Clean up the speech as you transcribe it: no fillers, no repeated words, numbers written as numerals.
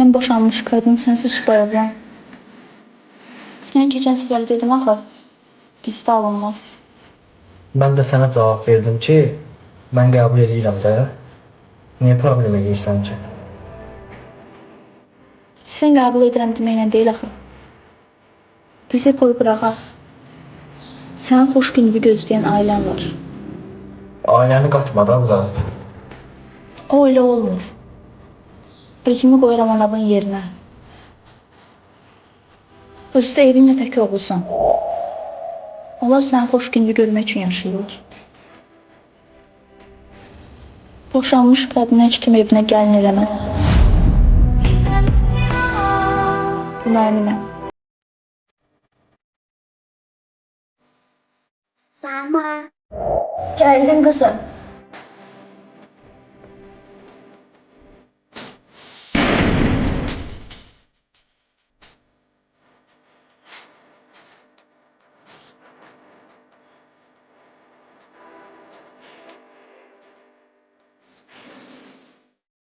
Mən boşanmış qadın, sənsiz bayıram. Sən keçən səfər dedim axı, bizdə alınmaz. Ben de sana cevap verdim ki, ben qəbul edirəm də. Niyə problem edirsən ki? Sən qəbul edirəm deməklə deyil axı. Bizi qoy qırağa. Sənin xoş gününü gözləyən ailən var. Ailəni qatma da bura. O elə olmur. Özümü qoyuram anamın yerinə. Özü də evinlə tək oğulsan. Onlar sənin xoş gününü görmək üçün yaşayırlar. Boşanmış qadın heç kim evinə gəlin eləməz. Buna əminəm. Mama. Geldim kızım.